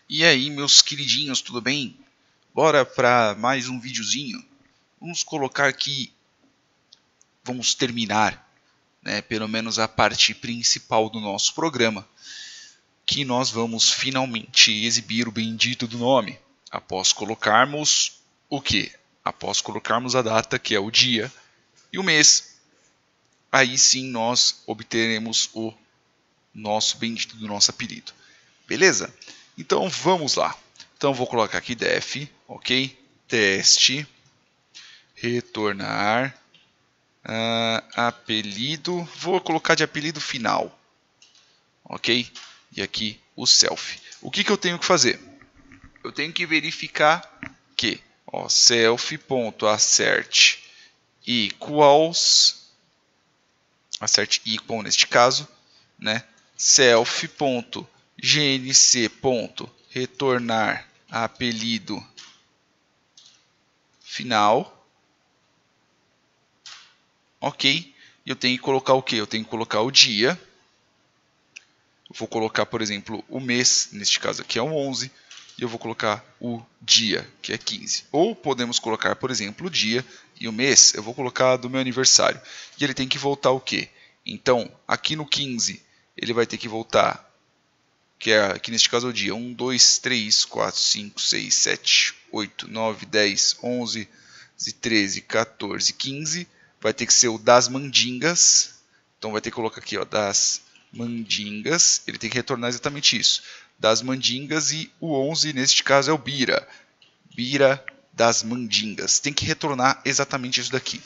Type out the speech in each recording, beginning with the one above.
E aí, meus queridinhos, tudo bem? Bora para mais um videozinho. Vamos colocar aqui, vamos terminar, pelo menos a parte principal do nosso programa, que nós vamos finalmente exibir o bendito do nome, após colocarmos o quê? Após colocarmos a data, que é o dia, e o mês. Aí sim nós obteremos o nosso bendito do nosso apelido. Beleza? Então vamos lá. Então vou colocar aqui def, ok? Teste, retornar, apelido, vou colocar de apelido final, ok? E aqui o self. O que eu tenho que fazer? Eu tenho que verificar que self.assert equals, assert equal neste caso, né? self.gnc.retornar apelido final, ok? E eu tenho que colocar o que? Eu tenho que colocar o dia. Eu vou colocar, por exemplo, o mês, neste caso aqui é o 11, e eu vou colocar o dia, que é 15. Ou podemos colocar, por exemplo, o dia e o mês, eu vou colocar do meu aniversário. E ele tem que voltar o quê? Então, aqui no 15, ele vai ter que voltar, que é aqui neste caso é o dia 1, 2, 3, 4, 5, 6, 7, 8, 9, 10, 11, 13, 14, 15. Vai ter que ser o das mandingas. Então vai ter que colocar aqui, ó, das mandingas. Ele tem que retornar exatamente isso. Das mandingas, e o 11 neste caso é o Bira. Bira das mandingas. Tem que retornar exatamente isso daqui.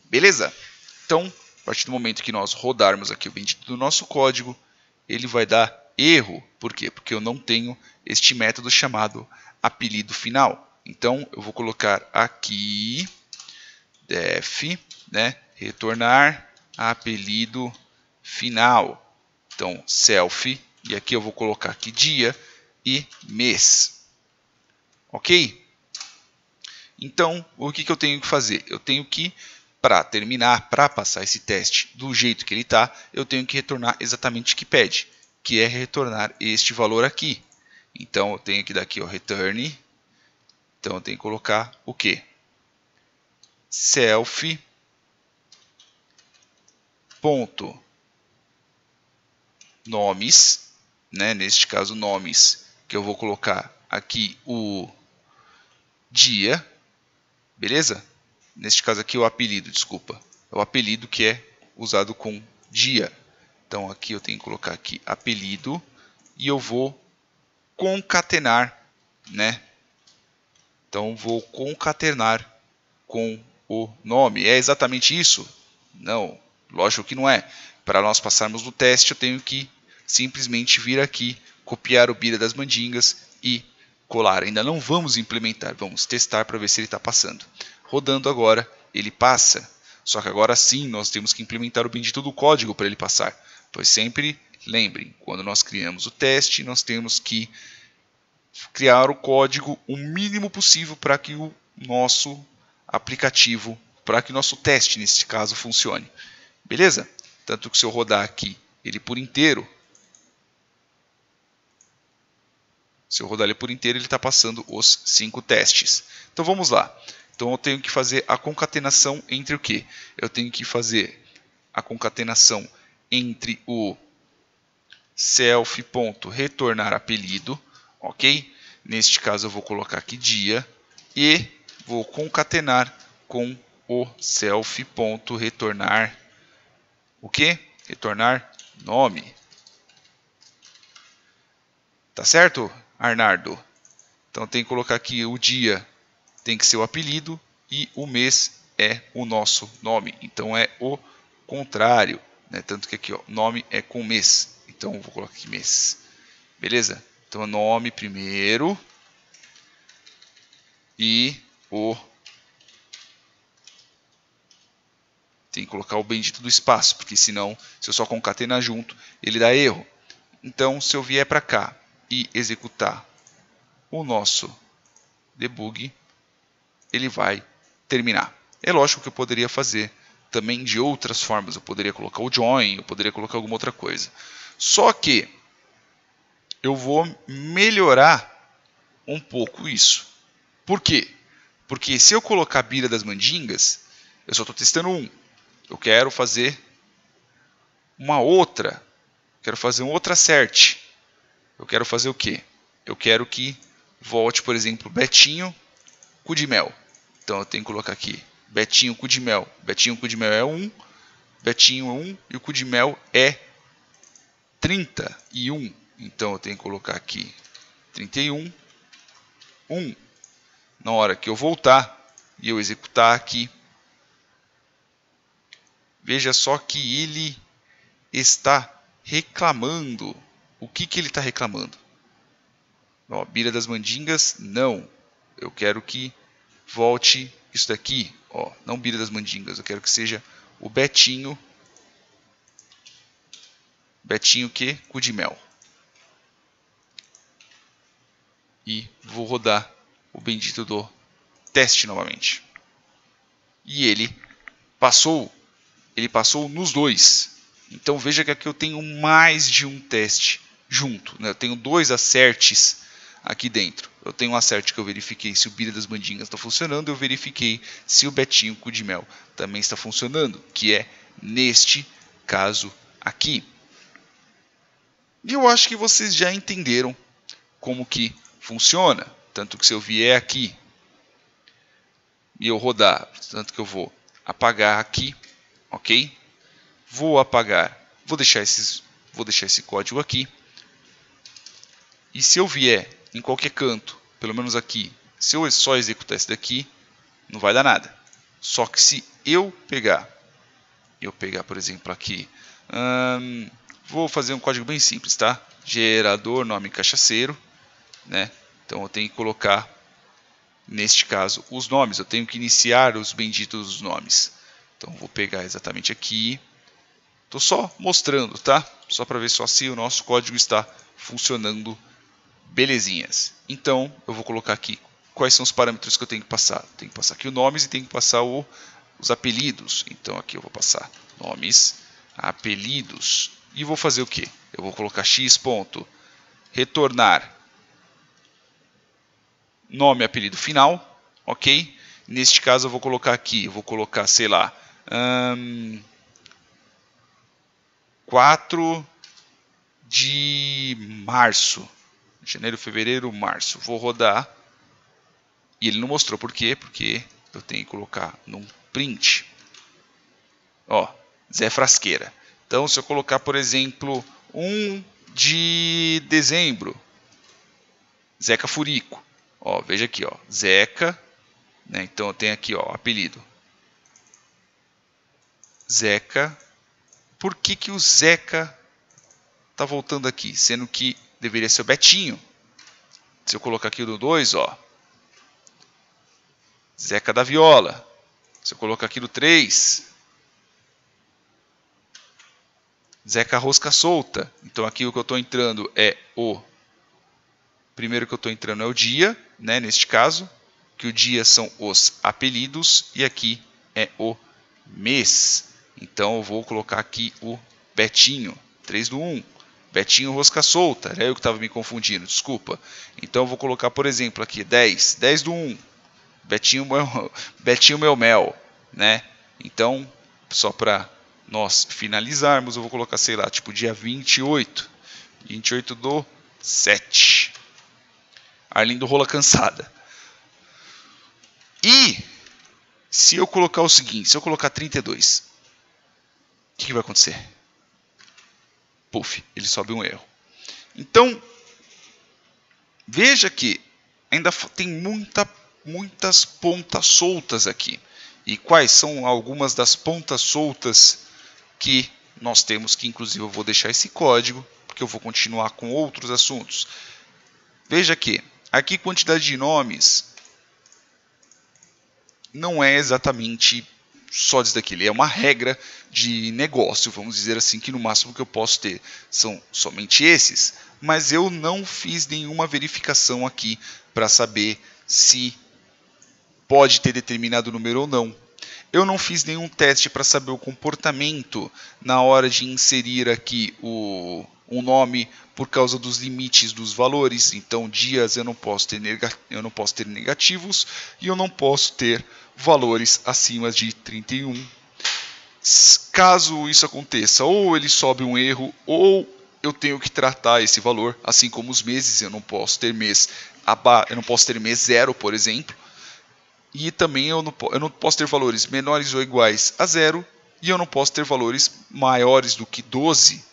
Beleza? Então, a partir do momento que nós rodarmos aqui o bendito do nosso código, ele vai dar erro. Por quê? Porque eu não tenho este método chamado apelido final. Então, eu vou colocar aqui def, retornar apelido final. Então, self, e aqui eu vou colocar aqui dia e mês. Ok? Então, o que eu tenho que fazer? Eu tenho que, para terminar, para passar esse teste do jeito que ele está, eu tenho que retornar exatamente o que pede, que é retornar este valor aqui. Então, eu tenho que dar aqui, ó, return. Então, eu tenho que colocar o quê? Self. Ponto. Nomes, neste caso nomes, que eu vou colocar aqui o dia, beleza? Neste caso aqui o apelido, desculpa, é o apelido que é usado com dia. Então aqui eu tenho que colocar aqui apelido e eu vou concatenar, Então vou concatenar com o nome. É exatamente isso? Não, lógico que não é. Para nós passarmos no teste, eu tenho que simplesmente vir aqui, copiar o Bira das mandingas e colar. Ainda não vamos implementar, vamos testar para ver se ele está passando. Rodando agora, ele passa. Só que agora sim nós temos que implementar o bendito do código para ele passar. Pois sempre lembrem, quando nós criamos o teste, nós temos que criar o código o mínimo possível para que o nosso aplicativo, para que o nosso teste, nesse caso, funcione. Beleza? Tanto que se eu rodar aqui ele por inteiro, ele está passando os 5 testes. Então vamos lá. Então eu tenho que fazer a concatenação entre o quê? Eu tenho que fazer a concatenação entre o self.retornar apelido, ok? Neste caso eu vou colocar aqui dia e vou concatenar com o self.retornar o quê? Retornar nome. Tá certo, Arnardo? Então tem que colocar aqui o dia, tem que ser o apelido, e o mês é o nosso nome. Então é o contrário, Tanto que aqui, ó, nome é com mês. Então vou colocar aqui mês. Beleza? Então nome primeiro e o tem que colocar o bendito do espaço, porque senão, se eu só concatenar junto, ele dá erro. Então, se eu vier para cá e executar o nosso debug, ele vai terminar. É lógico que eu poderia fazer também de outras formas. Eu poderia colocar o join, eu poderia colocar alguma outra coisa. Só que eu vou melhorar um pouco isso. Por quê? Porque se eu colocar a Bira das Mandingas, eu só estou testando um. Eu quero fazer uma outra. Quero fazer um outra cert. Eu quero fazer o quê? Eu quero que volte, por exemplo, Betinho cu de mel. Então eu tenho que colocar aqui Betinho cu de mel. Betinho cu de mel é 1. Betinho é 1 e o cu de mel é 31. Então eu tenho que colocar aqui 31, 1. Na hora que eu voltar e eu executar aqui, veja só que ele está reclamando. O que ele está reclamando? Ó, Bira das Mandingas, não. Eu quero que volte isso daqui. Ó, não Bira das Mandingas, eu quero que seja o Betinho. Betinho que? Cu de mel. E vou rodar o bendito do teste novamente. E ele passou nos dois. Então veja que aqui eu tenho mais de um teste junto, né? Eu tenho 2 acertes aqui dentro. Eu tenho um acerte que eu verifiquei se o Bira das Mandingas está funcionando, eu verifiquei se o Betinho cu de mel também está funcionando, que é neste caso aqui. E eu acho que vocês já entenderam como que funciona. Tanto que se eu vier aqui e eu rodar, tanto que eu vou apagar aqui, ok? Vou apagar, vou deixar esse código aqui. E se eu vier em qualquer canto, pelo menos aqui, se eu só executar esse daqui, não vai dar nada. Só que se eu pegar, por exemplo, aqui, vou fazer um código bem simples, tá? Gerador, nome cachaceiro, né? Então eu tenho que colocar, neste caso, os nomes. Eu tenho que iniciar os benditos nomes. Então vou pegar exatamente aqui. Estou só mostrando, tá? Só para ver só se o nosso código está funcionando belezinhas. Então eu vou colocar aqui quais são os parâmetros que eu tenho que passar. Tenho que passar aqui os nomes e tenho que passar os apelidos. Então aqui eu vou passar nomes, apelidos. E vou fazer o quê? Eu vou colocar x ponto retornar nome, apelido final, ok? Neste caso eu vou colocar aqui, sei lá, 4 de março, janeiro, fevereiro, março. Vou rodar e ele não mostrou por quê? Porque eu tenho que colocar num print. Ó, Zé Frasqueira. Então se eu colocar, por exemplo, 1 de dezembro, Zeca Furico. Ó, veja aqui, ó, Zeca, né? Então eu tenho aqui, ó, apelido. Zeca. Por que o Zeca está voltando aqui? Sendo que deveria ser o Betinho. Se eu colocar aqui o do 2, ó, Zeca da Viola. Se eu colocar aqui do 3, Zeca Rosca Solta. Então aqui o que eu estou entrando é o... Primeiro que eu estou entrando é o dia, né, neste caso, que o dia são os apelidos e aqui é o mês. Então eu vou colocar aqui o Betinho, 3 do 1. Betinho Rosca Solta, era eu que estava me confundindo, desculpa. Então eu vou colocar, por exemplo, aqui 10 do 1. Betinho meu mel, né? Então, só para nós finalizarmos, eu vou colocar, sei lá, tipo dia 28 do 7. Arlindo Rola Cansada. E se eu colocar o seguinte, se eu colocar 32, o que vai acontecer? Puf, ele sobe um erro. Então, veja que ainda tem muitas pontas soltas aqui. E quais são algumas das pontas soltas que nós temos, que inclusive eu vou deixar esse código, porque eu vou continuar com outros assuntos. Veja que aqui quantidade de nomes não é exatamente só disso daqui. Ele é uma regra de negócio, vamos dizer assim, que no máximo que eu posso ter são somente esses, mas eu não fiz nenhuma verificação aqui para saber se pode ter determinado número ou não. Eu não fiz nenhum teste para saber o comportamento na hora de inserir aqui o um nome por causa dos limites dos valores. Então, dias eu não posso ter negativos e eu não posso ter valores acima de 31. Caso isso aconteça, ou ele sobe um erro, ou eu tenho que tratar esse valor, assim como os meses. Eu não posso ter mês 0, por exemplo. E também eu não posso ter valores menores ou iguais a 0, e eu não posso ter valores maiores do que 12.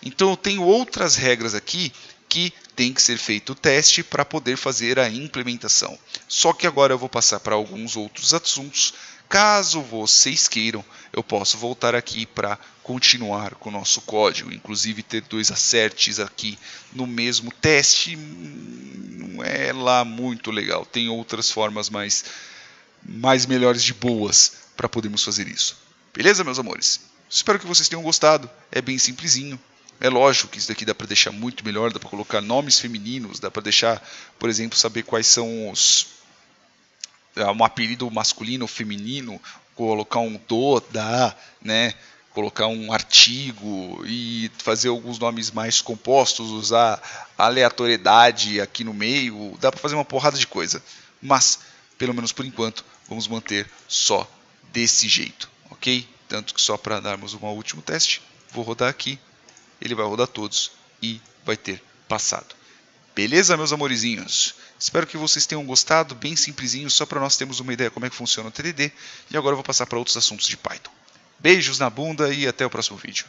Então eu tenho outras regras aqui que tem que ser feito o teste para poder fazer a implementação. Só que agora eu vou passar para alguns outros assuntos. Caso vocês queiram, eu posso voltar aqui para continuar com o nosso código, inclusive ter 2 asserts aqui no mesmo teste. Não é lá muito legal, tem outras formas mais melhores de boas para podermos fazer isso. Beleza, meus amores? Espero que vocês tenham gostado. É bem simplesinho. É lógico que isso daqui dá para deixar muito melhor, dá para colocar nomes femininos, dá para deixar, por exemplo, saber quais são um apelido masculino ou feminino, colocar um do, da, né? Colocar um artigo e fazer alguns nomes mais compostos, usar aleatoriedade aqui no meio, dá para fazer uma porrada de coisa. Mas, pelo menos por enquanto, vamos manter só desse jeito, ok? Tanto que só para darmos um último teste, vou rodar aqui, ele vai rodar todos e vai ter passado. Beleza, meus amorizinhos? Espero que vocês tenham gostado, bem simplesinho, só para nós termos uma ideia como é que funciona o TDD. E agora eu vou passar para outros assuntos de Python. Beijos na bunda e até o próximo vídeo.